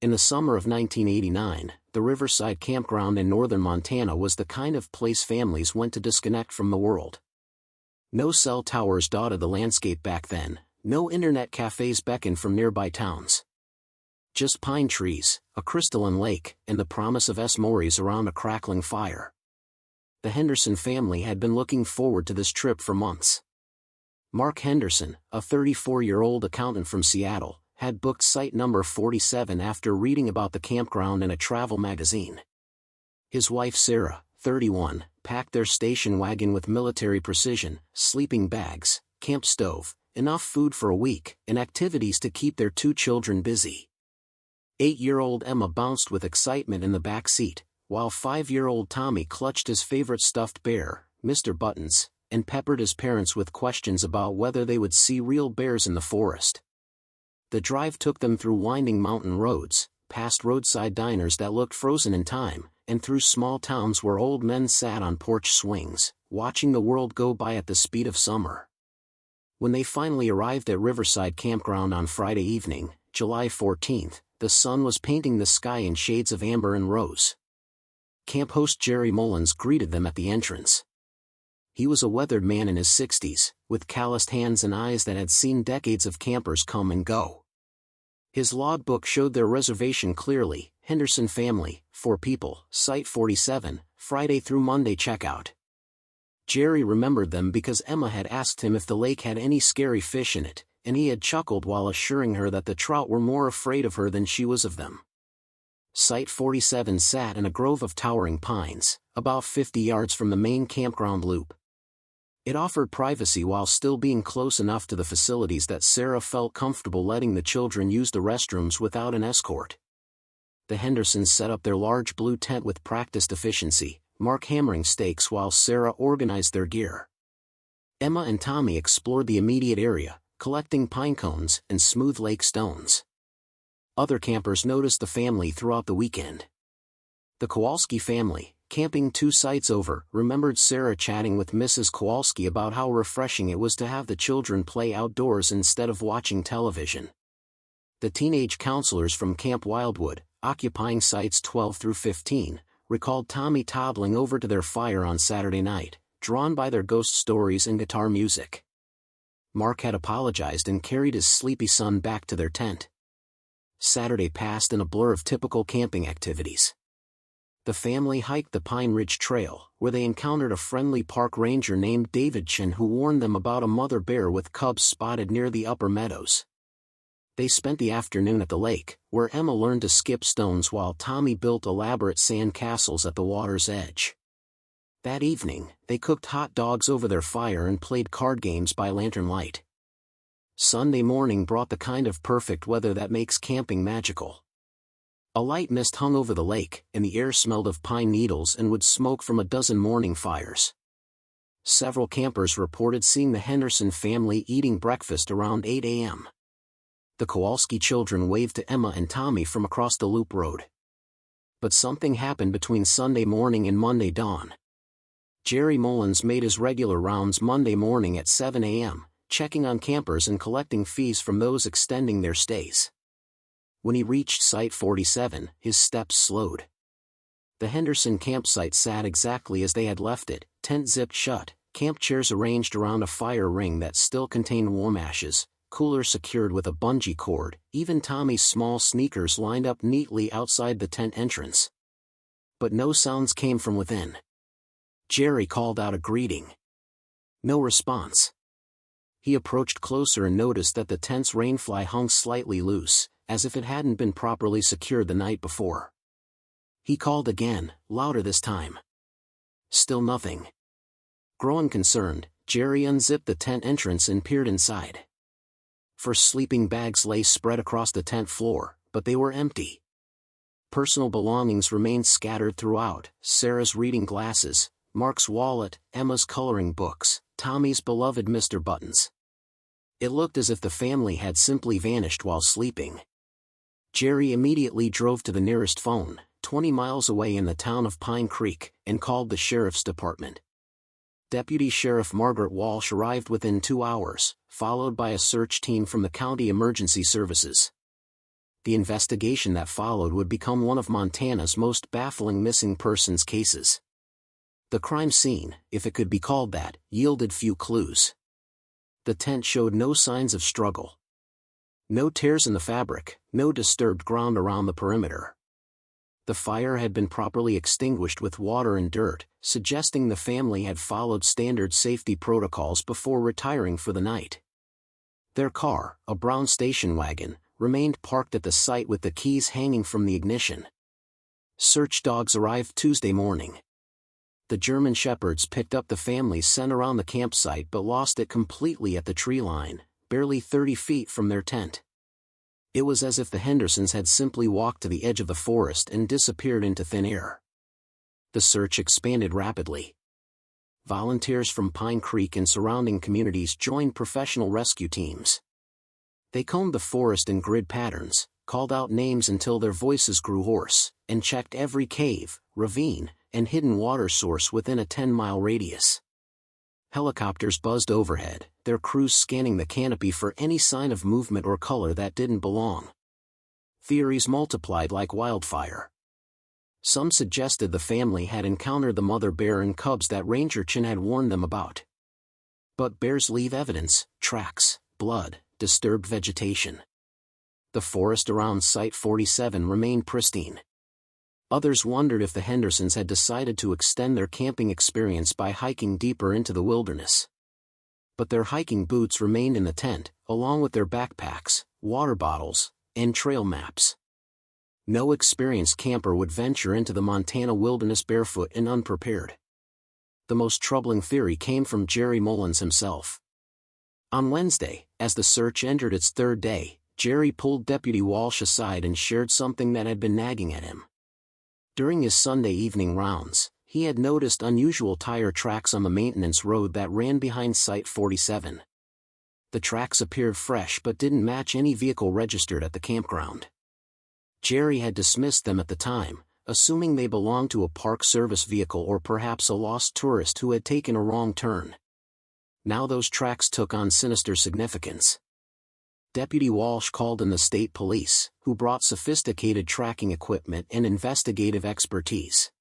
In the summer of 1989, the Riverside Campground in northern Montana was the kind of place families went to disconnect from the world. No cell towers dotted the landscape back then, no internet cafes beckoned from nearby towns. Just pine trees, a crystalline lake, and the promise of s'mores around a crackling fire. The Henderson family had been looking forward to this trip for months. Mark Henderson, a 34-year-old accountant from Seattle, had booked site number 47 after reading about the campground in a travel magazine. His wife Sarah, 31, packed their station wagon with military precision, sleeping bags, camp stove, enough food for a week, and activities to keep their 2 children busy. 8-year-old Emma bounced with excitement in the back seat, while 5-year-old Tommy clutched his favorite stuffed bear, Mr. Buttons, and peppered his parents with questions about whether they would see real bears in the forest. The drive took them through winding mountain roads, past roadside diners that looked frozen in time, and through small towns where old men sat on porch swings, watching the world go by at the speed of summer. When they finally arrived at Riverside Campground on Friday evening, July 14th, the sun was painting the sky in shades of amber and rose. Camp host Jerry Mullins greeted them at the entrance. He was a weathered man in his 60s, with calloused hands and eyes that had seen decades of campers come and go. His logbook showed their reservation clearly: Henderson family, 4 people, Site 47, Friday through Monday checkout. Jerry remembered them because Emma had asked him if the lake had any scary fish in it, and he had chuckled while assuring her that the trout were more afraid of her than she was of them. Site 47 sat in a grove of towering pines, about 50 yards from the main campground loop. It offered privacy while still being close enough to the facilities that Sarah felt comfortable letting the children use the restrooms without an escort. The Hendersons set up their large blue tent with practiced efficiency, Mark hammering stakes while Sarah organized their gear. Emma and Tommy explored the immediate area, collecting pine cones and smooth lake stones. Other campers noticed the family throughout the weekend. The Kowalski family, camping 2 sites over, remembered Sarah chatting with Mrs. Kowalski about how refreshing it was to have the children play outdoors instead of watching television. The teenage counselors from Camp Wildwood, occupying sites 12 through 15, recalled Tommy toddling over to their fire on Saturday night, drawn by their ghost stories and guitar music. Mark had apologized and carried his sleepy son back to their tent. Saturday passed in a blur of typical camping activities. The family hiked the Pine Ridge Trail, where they encountered a friendly park ranger named David Chin who warned them about a mother bear with cubs spotted near the upper meadows. They spent the afternoon at the lake, where Emma learned to skip stones while Tommy built elaborate sand castles at the water's edge. That evening, they cooked hot dogs over their fire and played card games by lantern light. Sunday morning brought the kind of perfect weather that makes camping magical. A light mist hung over the lake, and the air smelled of pine needles and wood smoke from a dozen morning fires. Several campers reported seeing the Henderson family eating breakfast around 8 a.m. The Kowalski children waved to Emma and Tommy from across the loop road. But something happened between Sunday morning and Monday dawn. Jerry Mullins made his regular rounds Monday morning at 7 a.m., checking on campers and collecting fees from those extending their stays. When he reached Site 47, his steps slowed. The Henderson campsite sat exactly as they had left it, tent zipped shut, camp chairs arranged around a fire ring that still contained warm ashes, cooler secured with a bungee cord, even Tommy's small sneakers lined up neatly outside the tent entrance. But no sounds came from within. Jerry called out a greeting. No response. He approached closer and noticed that the tent's rainfly hung slightly loose, as if it hadn't been properly secured the night before. He called again, louder this time. Still nothing. Growing concerned, Jerry unzipped the tent entrance and peered inside. 4 sleeping bags lay spread across the tent floor, but they were empty. Personal belongings remained scattered throughout: Sarah's reading glasses, Mark's wallet, Emma's coloring books, Tommy's beloved Mr. Buttons. It looked as if the family had simply vanished while sleeping. Jerry immediately drove to the nearest phone, 20 miles away in the town of Pine Creek, and called the sheriff's department. Deputy Sheriff Margaret Walsh arrived within 2 hours, followed by a search team from the county emergency services. The investigation that followed would become one of Montana's most baffling missing persons cases. The crime scene, if it could be called that, yielded few clues. The tent showed no signs of struggle. No tears in the fabric, no disturbed ground around the perimeter. The fire had been properly extinguished with water and dirt, suggesting the family had followed standard safety protocols before retiring for the night. Their car, a brown station wagon, remained parked at the site with the keys hanging from the ignition. Search dogs arrived Tuesday morning. The German shepherds picked up the family's scent around the campsite but lost it completely at the tree line, barely 30 feet from their tent. It was as if the Hendersons had simply walked to the edge of the forest and disappeared into thin air. The search expanded rapidly. Volunteers from Pine Creek and surrounding communities joined professional rescue teams. They combed the forest in grid patterns, called out names until their voices grew hoarse, and checked every cave, ravine, and hidden water source within a 10-mile radius. Helicopters buzzed overhead, their crews scanning the canopy for any sign of movement or color that didn't belong. Theories multiplied like wildfire. Some suggested the family had encountered the mother bear and cubs that Ranger Chin had warned them about. But bears leave evidence, tracks, blood, disturbed vegetation. The forest around Site 47 remained pristine. Others wondered if the Hendersons had decided to extend their camping experience by hiking deeper into the wilderness. But their hiking boots remained in the tent, along with their backpacks, water bottles, and trail maps. No experienced camper would venture into the Montana wilderness barefoot and unprepared. The most troubling theory came from Jerry Mullins himself. On Wednesday, as the search entered its third day, Jerry pulled Deputy Walsh aside and shared something that had been nagging at him. During his Sunday evening rounds, he had noticed unusual tire tracks on the maintenance road that ran behind Site 47. The tracks appeared fresh but didn't match any vehicle registered at the campground. Jerry had dismissed them at the time, assuming they belonged to a Park Service vehicle or perhaps a lost tourist who had taken a wrong turn. Now those tracks took on sinister significance. Deputy Walsh called in the state police, who brought sophisticated tracking equipment and investigative expertise.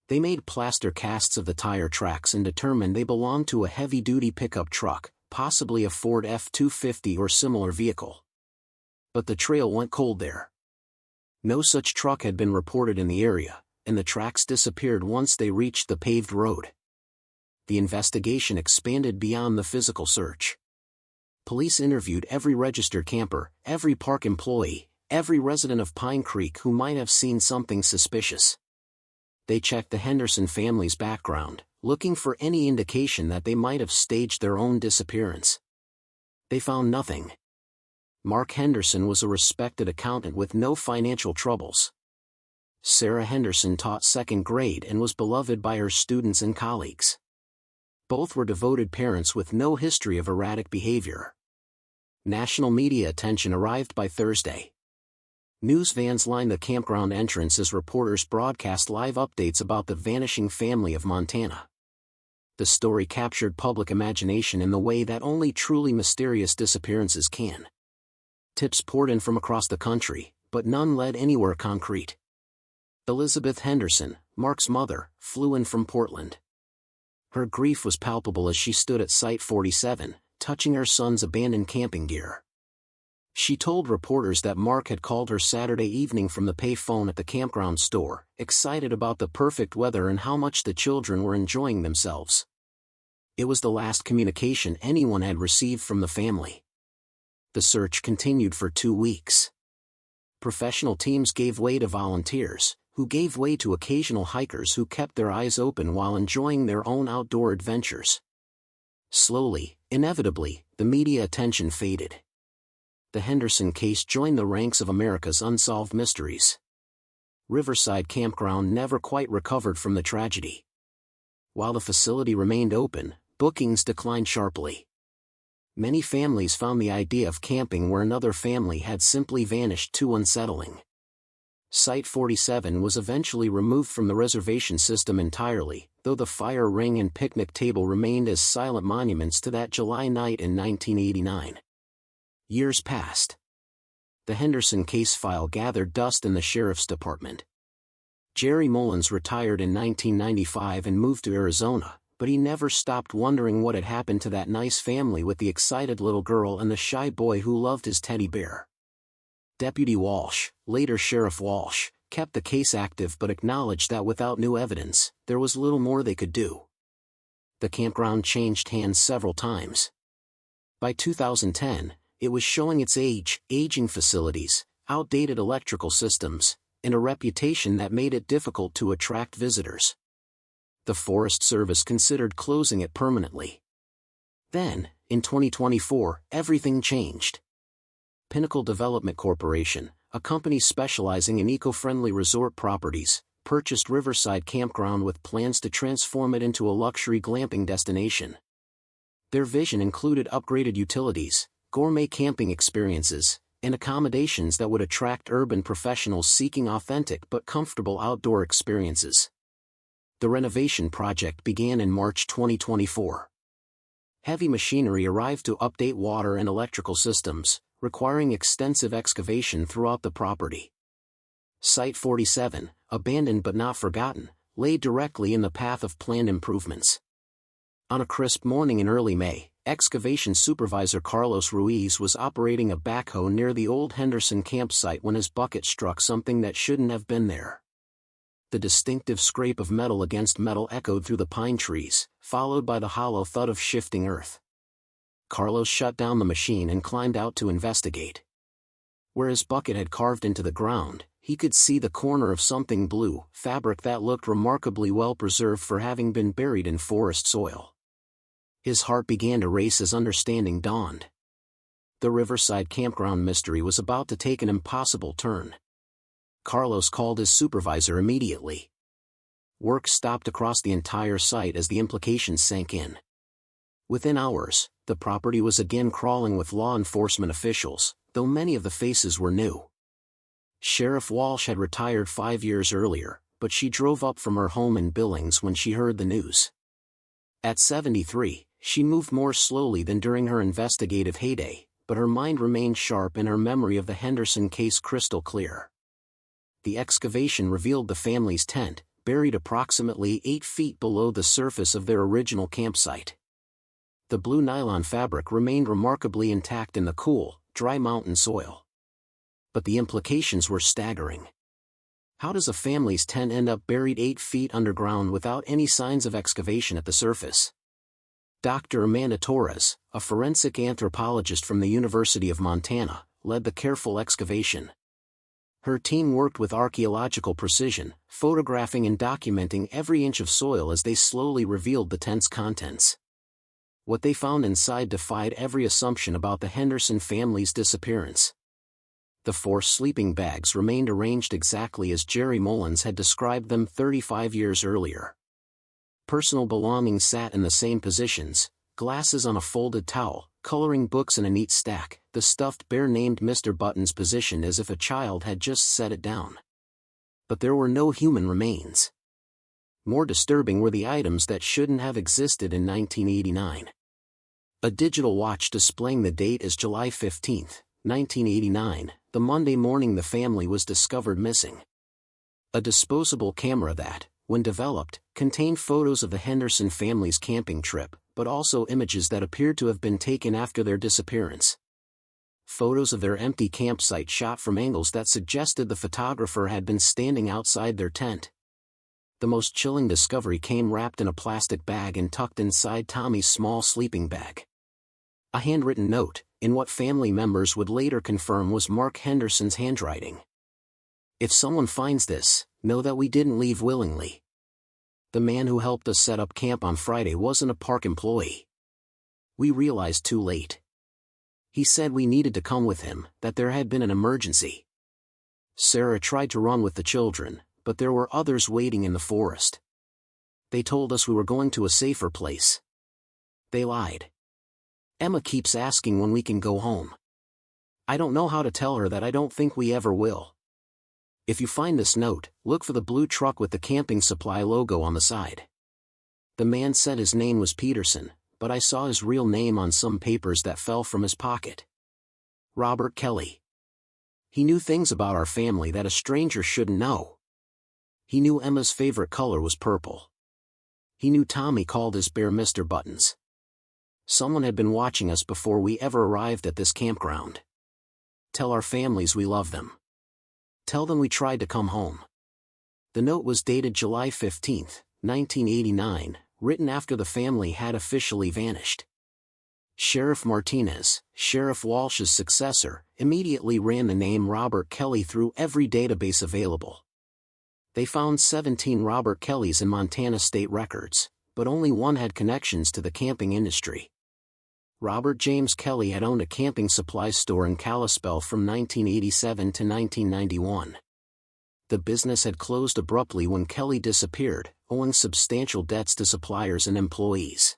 They made plaster casts of the tire tracks and determined they belonged to a heavy-duty pickup truck, possibly a Ford F-250 or similar vehicle. But the trail went cold there. No such truck had been reported in the area, and the tracks disappeared once they reached the paved road. The investigation expanded beyond the physical search. Police interviewed every registered camper, every park employee, every resident of Pine Creek who might have seen something suspicious. They checked the Henderson family's background, looking for any indication that they might have staged their own disappearance. They found nothing. Mark Henderson was a respected accountant with no financial troubles. Sarah Henderson taught second grade and was beloved by her students and colleagues. Both were devoted parents with no history of erratic behavior. National media attention arrived by Thursday. News vans lined the campground entrance as reporters broadcast live updates about the vanishing family of Montana. The story captured public imagination in the way that only truly mysterious disappearances can. Tips poured in from across the country, but none led anywhere concrete. Elizabeth Henderson, Mark's mother, flew in from Portland. Her grief was palpable as she stood at Site 47, touching her son's abandoned camping gear. She told reporters that Mark had called her Saturday evening from the pay phone at the campground store, excited about the perfect weather and how much the children were enjoying themselves. It was the last communication anyone had received from the family. The search continued for 2 weeks. Professional teams gave way to volunteers, who gave way to occasional hikers who kept their eyes open while enjoying their own outdoor adventures. Slowly, inevitably, the media attention faded. The Henderson case joined the ranks of America's unsolved mysteries. Riverside Campground never quite recovered from the tragedy. While the facility remained open, bookings declined sharply. Many families found the idea of camping where another family had simply vanished too unsettling. Site 47 was eventually removed from the reservation system entirely, though the fire ring and picnic table remained as silent monuments to that July night in 1989. Years passed. The Henderson case file gathered dust in the sheriff's department. Jerry Mullins retired in 1995 and moved to Arizona, but he never stopped wondering what had happened to that nice family with the excited little girl and the shy boy who loved his teddy bear. Deputy Walsh, later Sheriff Walsh, kept the case active but acknowledged that without new evidence, there was little more they could do. The campground changed hands several times. By 2010, it was showing its aging facilities, outdated electrical systems, and a reputation that made it difficult to attract visitors. The Forest Service considered closing it permanently. Then, in 2024, everything changed. Pinnacle Development Corporation, a company specializing in eco-friendly resort properties, purchased Riverside Campground with plans to transform it into a luxury glamping destination. Their vision included upgraded utilities, gourmet camping experiences, and accommodations that would attract urban professionals seeking authentic but comfortable outdoor experiences. The renovation project began in March 2024. Heavy machinery arrived to update water and electrical systems, requiring extensive excavation throughout the property. Site 47, abandoned but not forgotten, lay directly in the path of planned improvements. On a crisp morning in early May, excavation supervisor Carlos Ruiz was operating a backhoe near the old Henderson campsite when his bucket struck something that shouldn't have been there. The distinctive scrape of metal against metal echoed through the pine trees, followed by the hollow thud of shifting earth. Carlos shut down the machine and climbed out to investigate. Where his bucket had carved into the ground, he could see the corner of something blue, fabric that looked remarkably well preserved for having been buried in forest soil. His heart began to race as understanding dawned. The Riverside Campground mystery was about to take an impossible turn. Carlos called his supervisor immediately. Work stopped across the entire site as the implications sank in. Within hours, the property was again crawling with law enforcement officials, though many of the faces were new. Sheriff Walsh had retired 5 years earlier, but she drove up from her home in Billings when she heard the news. At 73, she moved more slowly than during her investigative heyday, but her mind remained sharp and her memory of the Henderson case crystal clear. The excavation revealed the family's tent, buried approximately 8 feet below the surface of their original campsite. The blue nylon fabric remained remarkably intact in the cool, dry mountain soil. But the implications were staggering. How does a family's tent end up buried 8 feet underground without any signs of excavation at the surface? Dr. Amanda Torres, a forensic anthropologist from the University of Montana, led the careful excavation. Her team worked with archaeological precision, photographing and documenting every inch of soil as they slowly revealed the tent's contents. What they found inside defied every assumption about the Henderson family's disappearance. The 4 sleeping bags remained arranged exactly as Jerry Mullins had described them 35 years earlier. Personal belongings sat in the same positions, glasses on a folded towel, coloring books in a neat stack, the stuffed bear named Mr. Button's position as if a child had just set it down. But there were no human remains. More disturbing were the items that shouldn't have existed in 1989. A digital watch displaying the date as July 15, 1989, the Monday morning the family was discovered missing. A disposable camera that, when developed, contained photos of the Henderson family's camping trip, but also images that appeared to have been taken after their disappearance. Photos of their empty campsite shot from angles that suggested the photographer had been standing outside their tent. The most chilling discovery came wrapped in a plastic bag and tucked inside Tommy's small sleeping bag. A handwritten note, in what family members would later confirm was Mark Henderson's handwriting. "If someone finds this, know that we didn't leave willingly. The man who helped us set up camp on Friday wasn't a park employee. We realized too late. He said we needed to come with him, that there had been an emergency." Sarah tried to run with the children, but there were others waiting in the forest. "They told us we were going to a safer place. They lied. Emma keeps asking when we can go home. I don't know how to tell her that I don't think we ever will. If you find this note, look for the blue truck with the camping supply logo on the side." The man said his name was Peterson, but I saw his real name on some papers that fell from his pocket. Robert Kelly. He knew things about our family that a stranger shouldn't know. He knew Emma's favorite color was purple. He knew Tommy called his bear Mr. Buttons. Someone had been watching us before we ever arrived at this campground. Tell our families we love them. Tell them we tried to come home. The note was dated July 15, 1989, written after the family had officially vanished. Sheriff Martinez, Sheriff Walsh's successor, immediately ran the name Robert Kelly through every database available. They found 17 Robert Kellys in Montana state records, but only one had connections to the camping industry. Robert James Kelly had owned a camping supplies store in Kalispell from 1987 to 1991. The business had closed abruptly when Kelly disappeared, owing substantial debts to suppliers and employees.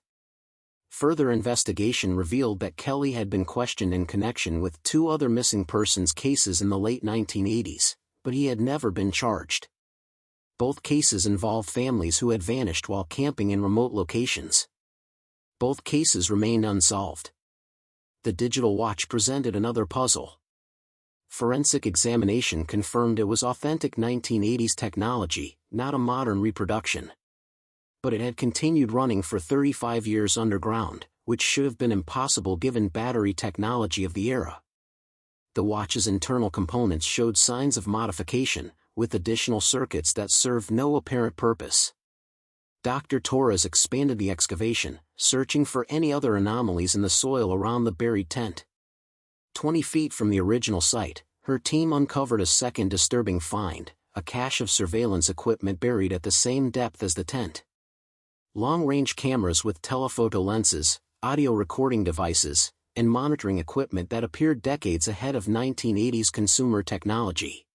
Further investigation revealed that Kelly had been questioned in connection with 2 other missing persons cases in the late 1980s, but he had never been charged. Both cases involved families who had vanished while camping in remote locations. Both cases remained unsolved. The digital watch presented another puzzle. Forensic examination confirmed it was authentic 1980s technology, not a modern reproduction. But it had continued running for 35 years underground, which should have been impossible given battery technology of the era. The watch's internal components showed signs of modification, with additional circuits that served no apparent purpose. Dr. Torres expanded the excavation, searching for any other anomalies in the soil around the buried tent. 20 feet from the original site, her team uncovered a second disturbing find, a cache of surveillance equipment buried at the same depth as the tent. Long-range cameras with telephoto lenses, audio recording devices, and monitoring equipment that appeared decades ahead of 1980s consumer technology.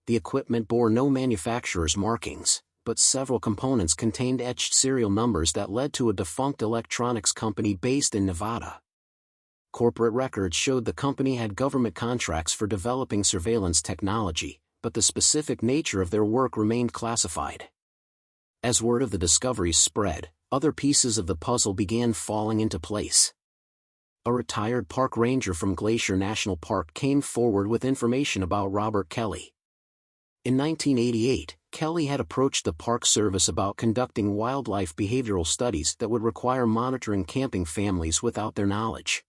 The equipment bore no manufacturer's markings, but several components contained etched serial numbers that led to a defunct electronics company based in Nevada. Corporate records showed the company had government contracts for developing surveillance technology, but the specific nature of their work remained classified. As word of the discoveries spread, other pieces of the puzzle began falling into place. A retired park ranger from Glacier National Park came forward with information about Robert Kelly. In 1988, Kelly had approached the Park Service about conducting wildlife behavioral studies that would require monitoring camping families without their knowledge.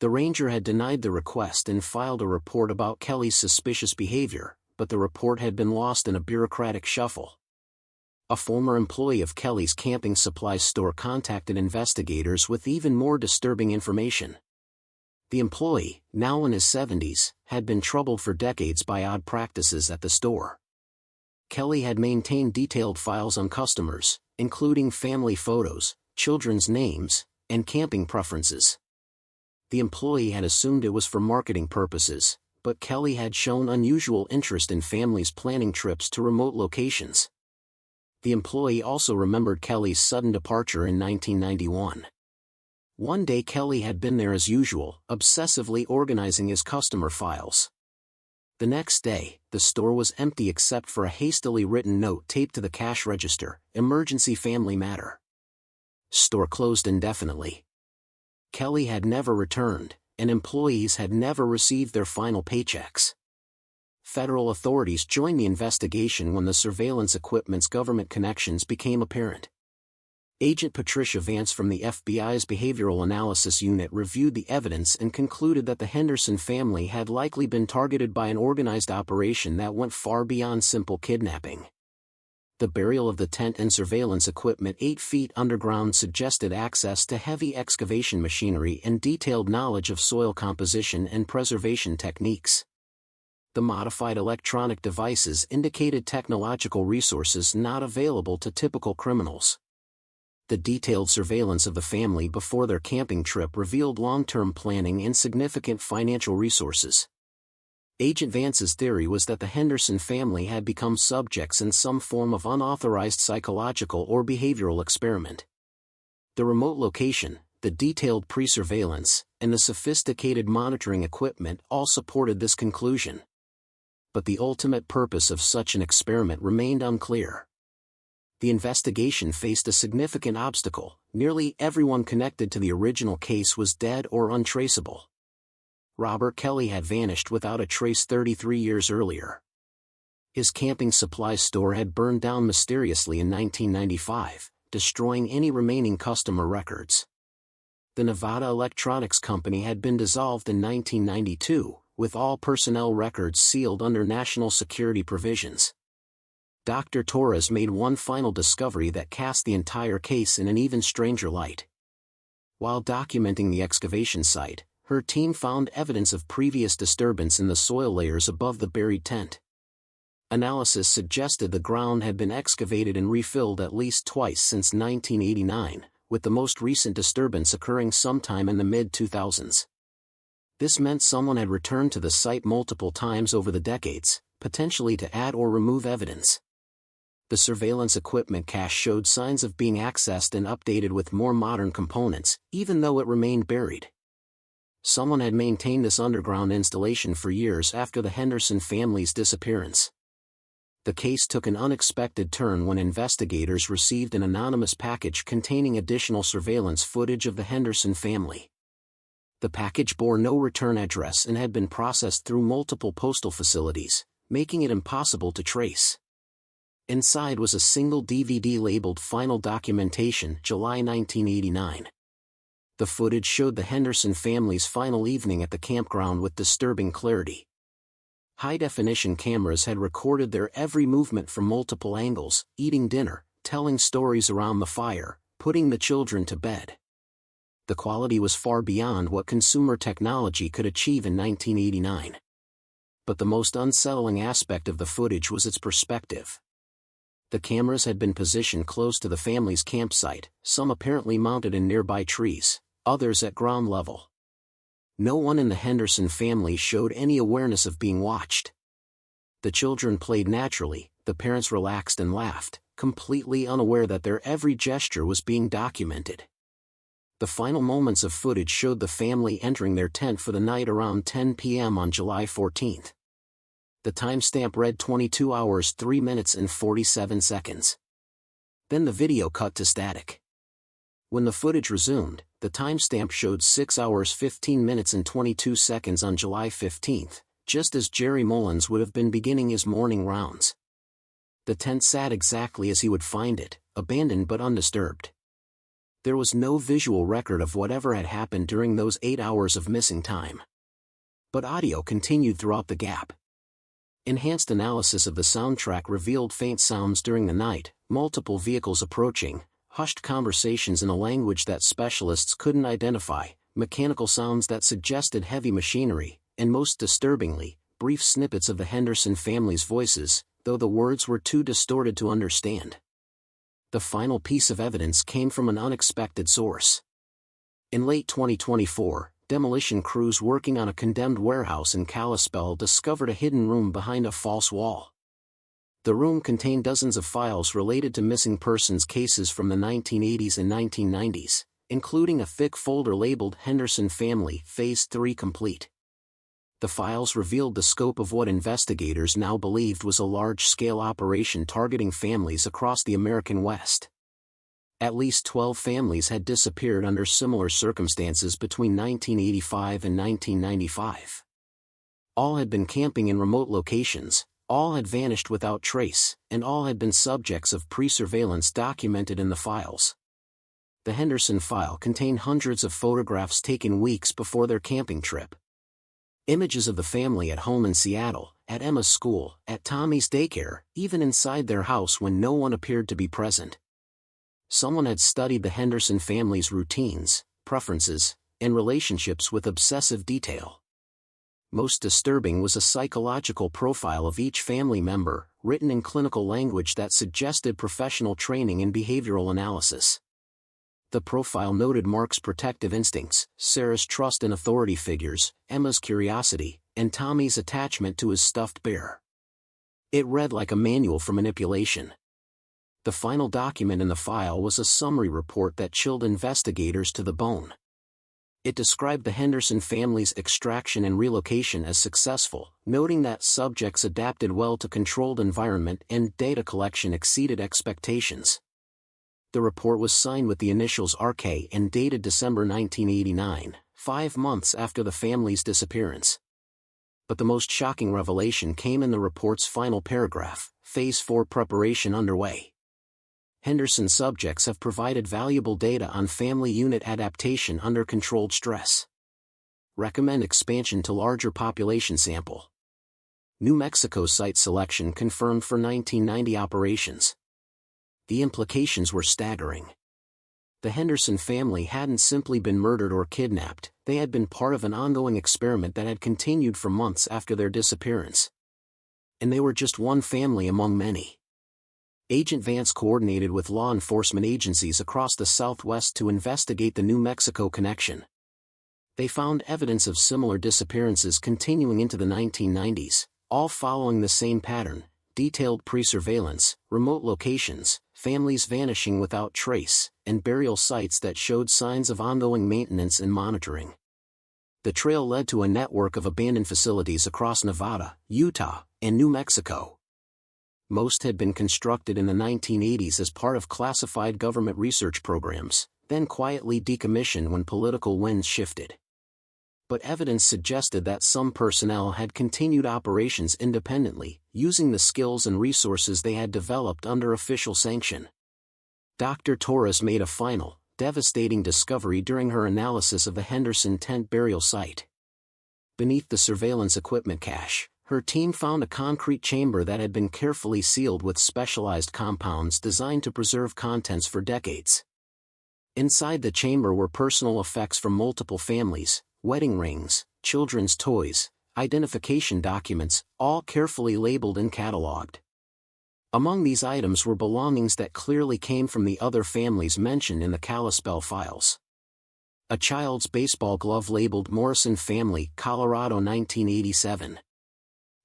The ranger had denied the request and filed a report about Kelly's suspicious behavior, but the report had been lost in a bureaucratic shuffle. A former employee of Kelly's camping supplies store contacted investigators with even more disturbing information. The employee, now in his 70s, had been troubled for decades by odd practices at the store. Kelly had maintained detailed files on customers, including family photos, children's names, and camping preferences. The employee had assumed it was for marketing purposes, but Kelly had shown unusual interest in families planning trips to remote locations. The employee also remembered Kelly's sudden departure in 1991. One day Kelly had been there as usual, obsessively organizing his customer files. The next day, the store was empty except for a hastily written note taped to the cash register, "Emergency family matter." Store closed indefinitely. Kelly had never returned, and employees had never received their final paychecks. Federal authorities joined the investigation when the surveillance equipment's government connections became apparent. Agent Patricia Vance from the FBI's Behavioral Analysis Unit reviewed the evidence and concluded that the Henderson family had likely been targeted by an organized operation that went far beyond simple kidnapping. The burial of the tent and surveillance equipment 8 feet underground suggested access to heavy excavation machinery and detailed knowledge of soil composition and preservation techniques. The modified electronic devices indicated technological resources not available to typical criminals. The detailed surveillance of the family before their camping trip revealed long-term planning and significant financial resources. Agent Vance's theory was that the Henderson family had become subjects in some form of unauthorized psychological or behavioral experiment. The remote location, the detailed pre-surveillance, and the sophisticated monitoring equipment all supported this conclusion. But the ultimate purpose of such an experiment remained unclear. The investigation faced a significant obstacle: nearly everyone connected to the original case was dead or untraceable. Robert Kelly had vanished without a trace 33 years earlier. His camping supplies store had burned down mysteriously in 1995, destroying any remaining customer records. The Nevada Electronics Company had been dissolved in 1992, with all personnel records sealed under national security provisions. Dr. Torres made one final discovery that cast the entire case in an even stranger light. While documenting the excavation site, her team found evidence of previous disturbance in the soil layers above the buried tent. Analysis suggested the ground had been excavated and refilled at least twice since 1989, with the most recent disturbance occurring sometime in the mid-2000s. This meant someone had returned to the site multiple times over the decades, potentially to add or remove evidence. The surveillance equipment cache showed signs of being accessed and updated with more modern components, even though it remained buried. Someone had maintained this underground installation for years after the Henderson family's disappearance. The case took an unexpected turn when investigators received an anonymous package containing additional surveillance footage of the Henderson family. The package bore no return address and had been processed through multiple postal facilities, making it impossible to trace. Inside was a single DVD labeled Final Documentation, July 1989. The footage showed the Henderson family's final evening at the campground with disturbing clarity. High-definition cameras had recorded their every movement from multiple angles, eating dinner, telling stories around the fire, putting the children to bed. The quality was far beyond what consumer technology could achieve in 1989. But the most unsettling aspect of the footage was its perspective. The cameras had been positioned close to the family's campsite, some apparently mounted in nearby trees, others at ground level. No one in the Henderson family showed any awareness of being watched. The children played naturally, the parents relaxed and laughed, completely unaware that their every gesture was being documented. The final moments of footage showed the family entering their tent for the night around 10 p.m. on July 14. The timestamp read 22 hours 3 minutes and 47 seconds. Then the video cut to static. When the footage resumed, the timestamp showed 6 hours 15 minutes and 22 seconds on July 15, just as Jerry Mullins would have been beginning his morning rounds. The tent sat exactly as he would find it, abandoned but undisturbed. There was no visual record of whatever had happened during those 8 hours of missing time. But audio continued throughout the gap. Enhanced analysis of the soundtrack revealed faint sounds during the night, multiple vehicles approaching, hushed conversations in a language that specialists couldn't identify, mechanical sounds that suggested heavy machinery, and most disturbingly, brief snippets of the Henderson family's voices, though the words were too distorted to understand. The final piece of evidence came from an unexpected source. In late 2024, demolition crews working on a condemned warehouse in Kalispell discovered a hidden room behind a false wall. The room contained dozens of files related to missing persons cases from the 1980s and 1990s, including a thick folder labeled Henderson Family Phase 3 Complete. The files revealed the scope of what investigators now believed was a large-scale operation targeting families across the American West. At least 12 families had disappeared under similar circumstances between 1985 and 1995. All had been camping in remote locations, all had vanished without trace, and all had been subjects of pre-surveillance documented in the files. The Henderson file contained hundreds of photographs taken weeks before their camping trip. Images of the family at home in Seattle, at Emma's school, at Tommy's daycare, even inside their house when no one appeared to be present. Someone had studied the Henderson family's routines, preferences, and relationships with obsessive detail. Most disturbing was a psychological profile of each family member, written in clinical language that suggested professional training in behavioral analysis. The profile noted Mark's protective instincts, Sarah's trust in authority figures, Emma's curiosity, and Tommy's attachment to his stuffed bear. It read like a manual for manipulation. The final document in the file was a summary report that chilled investigators to the bone. It described the Henderson family's extraction and relocation as successful, noting that subjects adapted well to controlled environment and data collection exceeded expectations. The report was signed with the initials RK and dated December 1989, 5 months after the family's disappearance. But the most shocking revelation came in the report's final paragraph: Phase 4 preparation underway. Henderson subjects have provided valuable data on family unit adaptation under controlled stress. Recommend expansion to larger population sample. New Mexico site selection confirmed for 1990 operations. The implications were staggering. The Henderson family hadn't simply been murdered or kidnapped, they had been part of an ongoing experiment that had continued for months after their disappearance. And they were just one family among many. Agent Vance coordinated with law enforcement agencies across the Southwest to investigate the New Mexico connection. They found evidence of similar disappearances continuing into the 1990s, all following the same pattern: detailed pre-surveillance, remote locations, families vanishing without trace, and burial sites that showed signs of ongoing maintenance and monitoring. The trail led to a network of abandoned facilities across Nevada, Utah, and New Mexico. Most had been constructed in the 1980s as part of classified government research programs, then quietly decommissioned when political winds shifted. But evidence suggested that some personnel had continued operations independently, using the skills and resources they had developed under official sanction. Dr. Torres made a final, devastating discovery during her analysis of the Henderson tent burial site. Beneath the surveillance equipment cache, her team found a concrete chamber that had been carefully sealed with specialized compounds designed to preserve contents for decades. Inside the chamber were personal effects from multiple families: wedding rings, children's toys, identification documents, all carefully labeled and cataloged. Among these items were belongings that clearly came from the other families mentioned in the Kalispell files. A child's baseball glove labeled Morrison Family, Colorado 1987.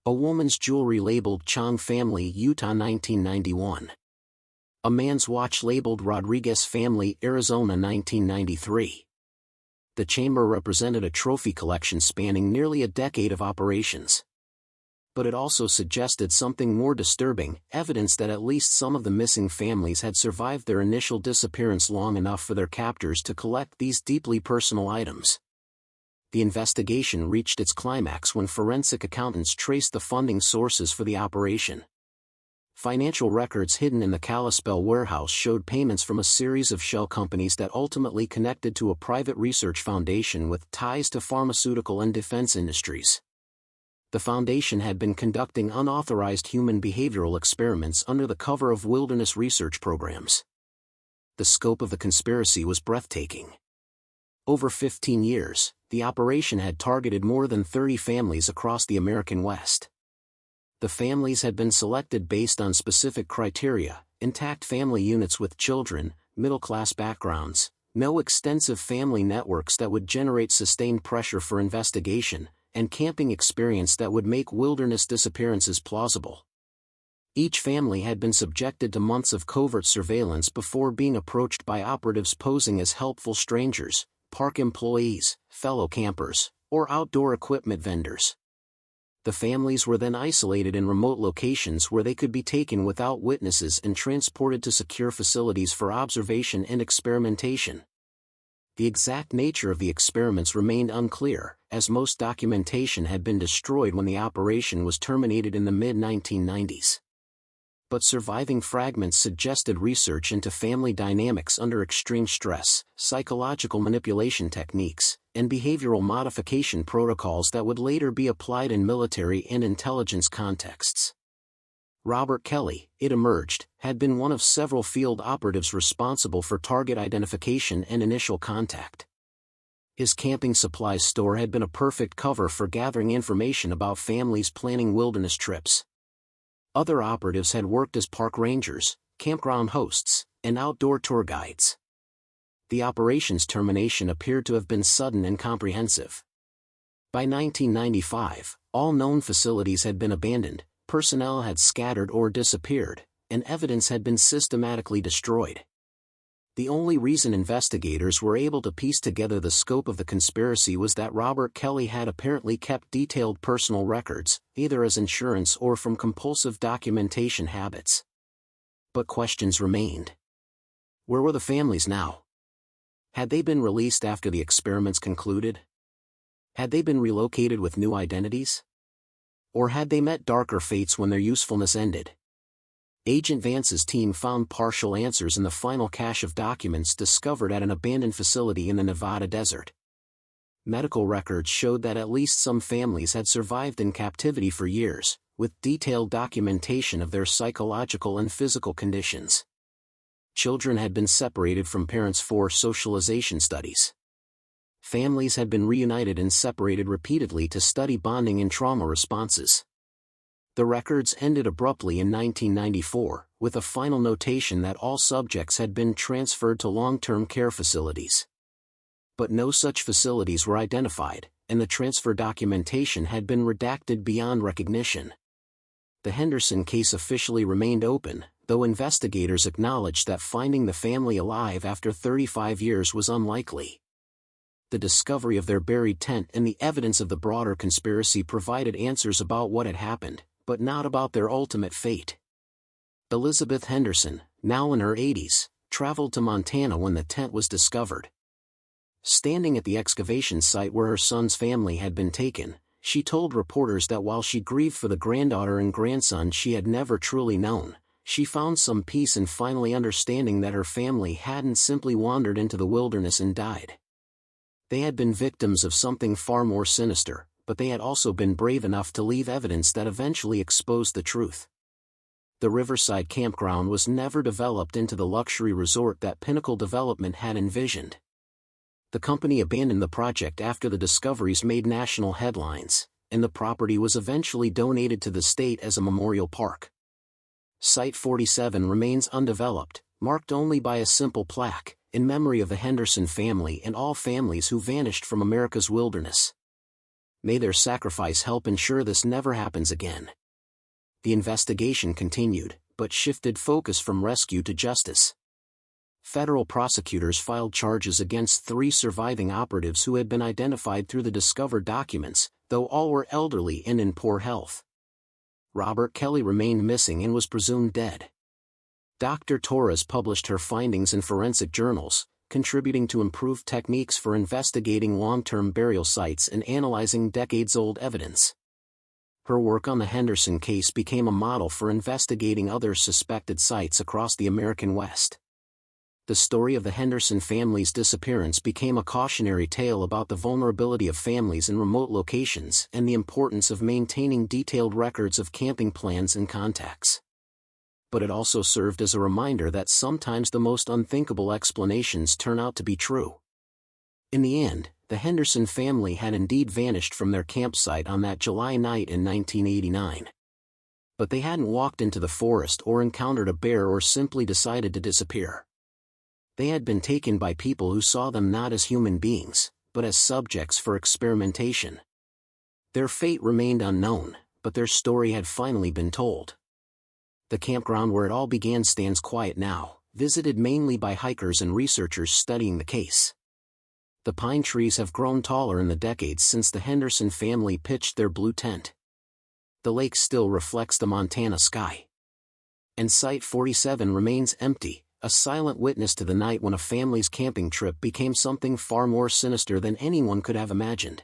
A woman's jewelry labeled Chong Family, Utah 1991. A man's watch labeled Rodriguez Family, Arizona 1993. The chamber represented a trophy collection spanning nearly a decade of operations. But it also suggested something more disturbing: evidence that at least some of the missing families had survived their initial disappearance long enough for their captors to collect these deeply personal items. The investigation reached its climax when forensic accountants traced the funding sources for the operation. Financial records hidden in the Kalispell warehouse showed payments from a series of shell companies that ultimately connected to a private research foundation with ties to pharmaceutical and defense industries. The foundation had been conducting unauthorized human behavioral experiments under the cover of wilderness research programs. The scope of the conspiracy was breathtaking. Over 15 years, the operation had targeted more than 30 families across the American West. The families had been selected based on specific criteria: intact family units with children, middle-class backgrounds, no extensive family networks that would generate sustained pressure for investigation, and camping experience that would make wilderness disappearances plausible. Each family had been subjected to months of covert surveillance before being approached by operatives posing as helpful strangers, park employees, fellow campers, or outdoor equipment vendors. The families were then isolated in remote locations where they could be taken without witnesses and transported to secure facilities for observation and experimentation. The exact nature of the experiments remained unclear, as most documentation had been destroyed when the operation was terminated in the mid-1990s. But surviving fragments suggested research into family dynamics under extreme stress, psychological manipulation techniques, and behavioral modification protocols that would later be applied in military and intelligence contexts. Robert Kelly, it emerged, had been one of several field operatives responsible for target identification and initial contact. His camping supplies store had been a perfect cover for gathering information about families planning wilderness trips. Other operatives had worked as park rangers, campground hosts, and outdoor tour guides. The operation's termination appeared to have been sudden and comprehensive. By 1995, all known facilities had been abandoned, personnel had scattered or disappeared, and evidence had been systematically destroyed. The only reason investigators were able to piece together the scope of the conspiracy was that Robert Kelly had apparently kept detailed personal records, either as insurance or from compulsive documentation habits. But questions remained. Where were the families now? Had they been released after the experiments concluded? Had they been relocated with new identities? Or had they met darker fates when their usefulness ended? Agent Vance's team found partial answers in the final cache of documents discovered at an abandoned facility in the Nevada desert. Medical records showed that at least some families had survived in captivity for years, with detailed documentation of their psychological and physical conditions. Children had been separated from parents for socialization studies. Families had been reunited and separated repeatedly to study bonding and trauma responses. The records ended abruptly in 1994, with a final notation that all subjects had been transferred to long-term care facilities. But no such facilities were identified, and the transfer documentation had been redacted beyond recognition. The Henderson case officially remained open, though investigators acknowledged that finding the family alive after 35 years was unlikely. The discovery of their buried tent and the evidence of the broader conspiracy provided answers about what had happened, but not about their ultimate fate. Elizabeth Henderson, now in her 80s, traveled to Montana when the tent was discovered. Standing at the excavation site where her son's family had been taken, she told reporters that while she grieved for the granddaughter and grandson she had never truly known, she found some peace in finally understanding that her family hadn't simply wandered into the wilderness and died. They had been victims of something far more sinister, but they had also been brave enough to leave evidence that eventually exposed the truth. The Riverside campground was never developed into the luxury resort that Pinnacle Development had envisioned. The company abandoned the project after the discoveries made national headlines, and the property was eventually donated to the state as a memorial park. Site 47 remains undeveloped, marked only by a simple plaque, in memory of the Henderson family and all families who vanished from America's wilderness. May their sacrifice help ensure this never happens again. The investigation continued, but shifted focus from rescue to justice. Federal prosecutors filed charges against 3 surviving operatives who had been identified through the discovered documents, though all were elderly and in poor health. Robert Kelly remained missing and was presumed dead. Dr. Torres published her findings in forensic journals, contributing to improved techniques for investigating long-term burial sites and analyzing decades-old evidence. Her work on the Henderson case became a model for investigating other suspected sites across the American West. The story of the Henderson family's disappearance became a cautionary tale about the vulnerability of families in remote locations and the importance of maintaining detailed records of camping plans and contacts. But it also served as a reminder that sometimes the most unthinkable explanations turn out to be true. In the end, the Henderson family had indeed vanished from their campsite on that July night in 1989. But they hadn't walked into the forest or encountered a bear or simply decided to disappear. They had been taken by people who saw them not as human beings, but as subjects for experimentation. Their fate remained unknown, but their story had finally been told. The campground where it all began stands quiet now, visited mainly by hikers and researchers studying the case. The pine trees have grown taller in the decades since the Henderson family pitched their blue tent. The lake still reflects the Montana sky. And Site 47 remains empty, a silent witness to the night when a family's camping trip became something far more sinister than anyone could have imagined.